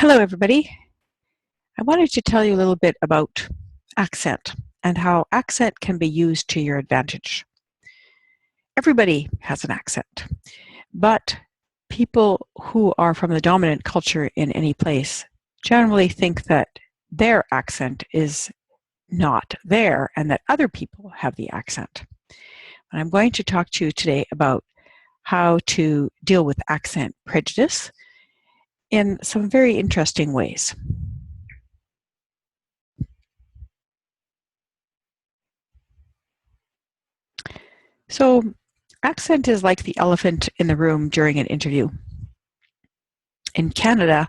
Hello, everybody. I wanted to tell you a little bit about accent and how accent can be used to your advantage. Everybody has an accent, but people who are from the dominant culture in any place generally think that their accent is not there and that other people have the accent. And I'm going to talk to you today about how to deal with accent prejudice in some very interesting ways. So, accent is like the elephant in the room during an interview. In Canada,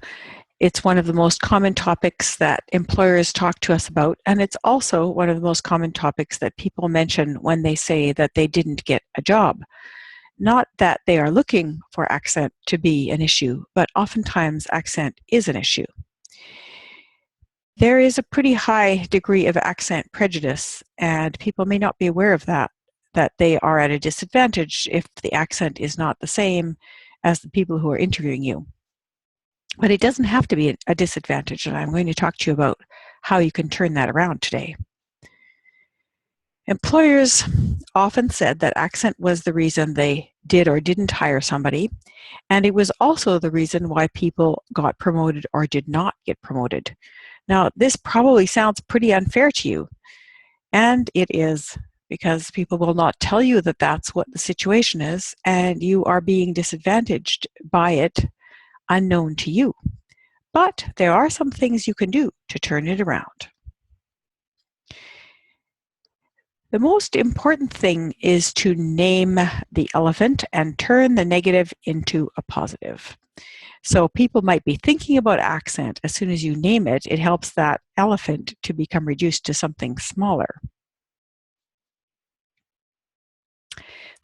it's one of the most common topics that employers talk to us about, and it's also one of the most common topics that people mention when they say that they didn't get a job. Not that they are looking for accent to be an issue, but oftentimes accent is an issue. There is a pretty high degree of accent prejudice, and people may not be aware of that they are at a disadvantage if the accent is not the same as the people who are interviewing you. But it doesn't have to be a disadvantage, and I'm going to talk to you about how you can turn that around today. Employers often said that accent was the reason they did or didn't hire somebody, and it was also the reason why people got promoted or did not get promoted. Now, this probably sounds pretty unfair to you, and it is, because people will not tell you that that's what the situation is, and you are being disadvantaged by it unknown to you. But there are some things you can do to turn it around. The most important thing is to name the elephant and turn the negative into a positive. So people might be thinking about accent. As soon as you name it, it helps that elephant to become reduced to something smaller.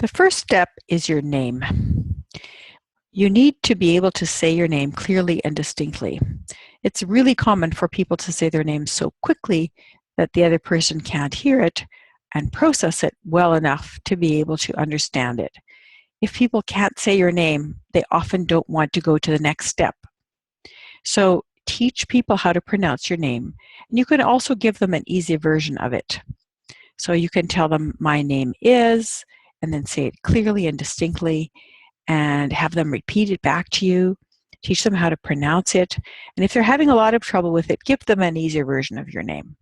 The first step is your name. You need to be able to say your name clearly and distinctly. It's really common for people to say their name so quickly that the other person can't hear it and process it well enough to be able to understand it. If people can't say your name, they often don't want to go to the next step. So teach people how to pronounce your name, and you can also give them an easy version of it. So you can tell them, my name is, and then say it clearly and distinctly, and have them repeat it back to you. Teach them how to pronounce it. And if they're having a lot of trouble with it, give them an easier version of your name.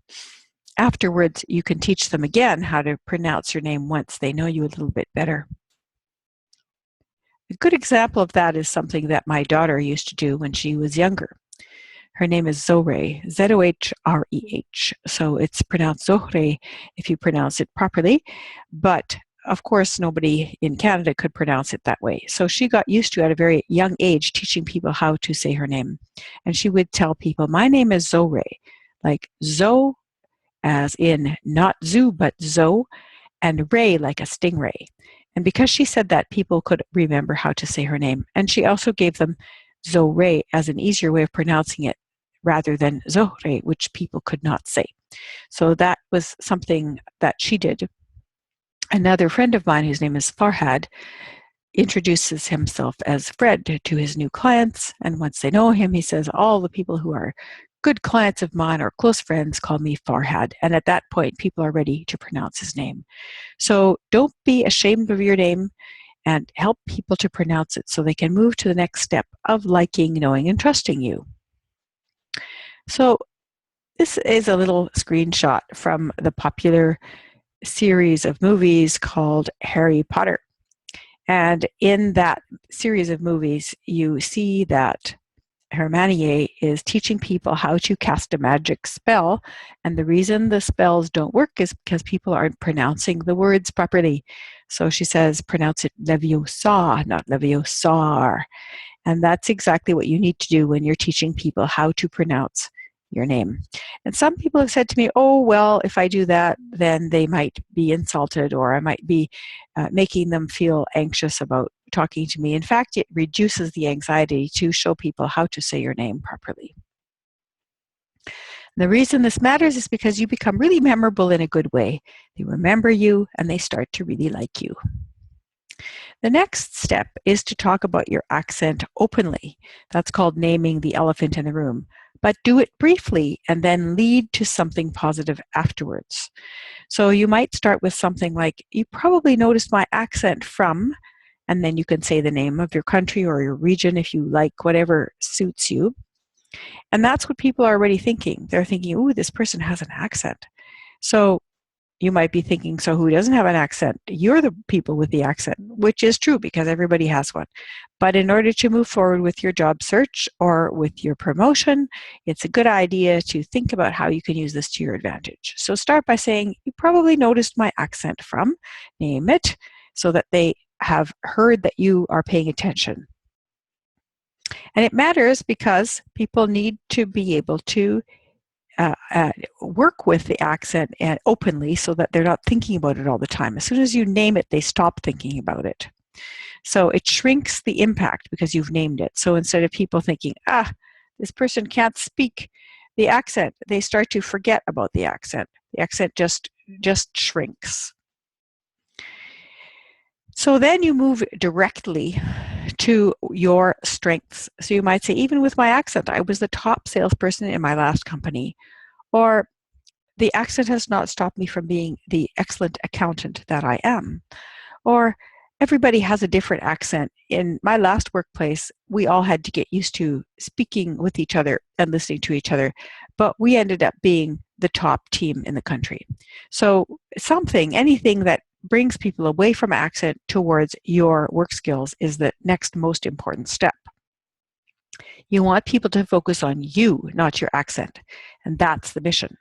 Afterwards, you can teach them again how to pronounce your name once they know you a little bit better. A good example of that is something that my daughter used to do when she was younger. Her name is Zohreh, Z-O-H-R-E-H. So it's pronounced Zohreh if you pronounce it properly, but of course nobody in Canada could pronounce it that way. So she got used to, at a very young age, teaching people how to say her name. And she would tell people, my name is Zohreh, like Zo as in not zoo, but Zo, and Ray like a stingray. And because she said that, people could remember how to say her name. And she also gave them Zohreh as an easier way of pronouncing it rather than Zohreh, which people could not say. So that was something that she did. Another friend of mine, whose name is Farhad, introduces himself as Fred to his new clients. And once they know him, he says, all the people who are good clients of mine or close friends call me Farhad. And at that point, people are ready to pronounce his name. So don't be ashamed of your name, and help people to pronounce it so they can move to the next step of liking, knowing, and trusting you. So this is a little screenshot from the popular series of movies called Harry Potter. And in that series of movies, you see that Hermione is teaching people how to cast a magic spell, and the reason the spells don't work is because people aren't pronouncing the words properly. So she says, pronounce it Leviosa, not Leviosar. And that's exactly what you need to do when you're teaching people how to pronounce your name. And some people have said to me, oh, well, if I do that, then they might be insulted, or I might be making them feel anxious about talking to me. In fact, it reduces the anxiety to show people how to say your name properly. The reason this matters is because you become really memorable in a good way. They remember you and they start to really like you. The next step is to talk about your accent openly. That's called naming the elephant in the room. But do it briefly and then lead to something positive afterwards. So you might start with something like, you probably noticed my accent from, and then you can say the name of your country or your region if you like, whatever suits you. And that's what people are already thinking. They're thinking, ooh, this person has an accent. So you might be thinking, so who doesn't have an accent? You're the people with the accent, which is true because everybody has one. But in order to move forward with your job search or with your promotion, it's a good idea to think about how you can use this to your advantage. So start by saying, you probably noticed my accent from, name it, so that they have heard that you are paying attention. And it matters because people need to be able to work with the accent and openly so that they're not thinking about it all the time. As soon as you name it, they stop thinking about it. So it shrinks the impact because you've named it. So instead of people thinking, this person can't speak the accent, they start to forget about the accent. The accent just shrinks. So then you move directly to your strengths. So you might say, even with my accent, I was the top salesperson in my last company. Or the accent has not stopped me from being the excellent accountant that I am. Or everybody has a different accent. In my last workplace, we all had to get used to speaking with each other and listening to each other, but we ended up being the top team in the country. So anything that brings people away from accent towards your work skills is the next most important step. You want people to focus on you, not your accent. And that's the mission.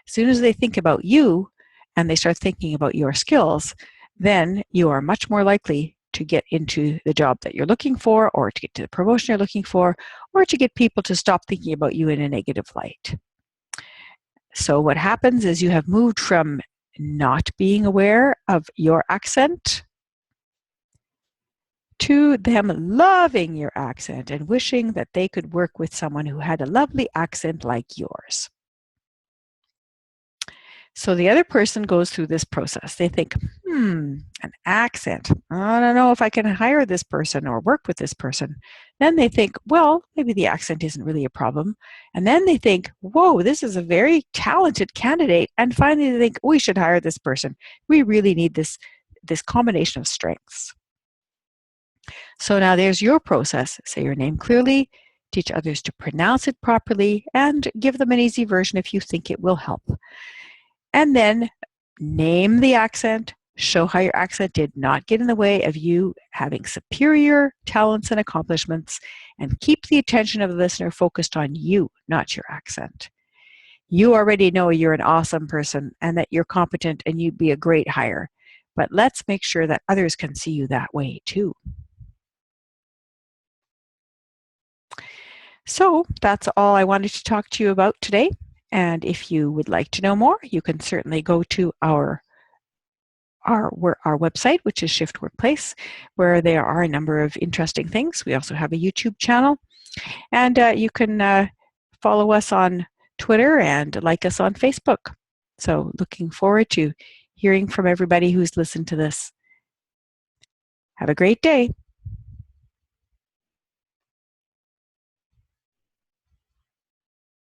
As soon as they think about you and they start thinking about your skills, then you are much more likely to get into the job that you're looking for, or to get to the promotion you're looking for, or to get people to stop thinking about you in a negative light. So what happens is you have moved from not being aware of your accent to them loving your accent and wishing that they could work with someone who had a lovely accent like yours. So the other person goes through this process. They think, an accent. I don't know if I can hire this person or work with this person. Then they think, well, maybe the accent isn't really a problem. And then they think, whoa, this is a very talented candidate. And finally they think, we should hire this person. We really need this combination of strengths. So now there's your process. Say your name clearly, teach others to pronounce it properly, and give them an easy version if you think it will help. And then name the accent, show how your accent did not get in the way of you having superior talents and accomplishments, and keep the attention of the listener focused on you, not your accent. You already know you're an awesome person and that you're competent and you'd be a great hire. But let's make sure that others can see you that way too. So that's all I wanted to talk to you about today. And if you would like to know more, you can certainly go to our website, which is Shift Workplace, where there are a number of interesting things. We also have a YouTube channel. And you can follow us on Twitter and like us on Facebook. So looking forward to hearing from everybody who's listened to this. Have a great day.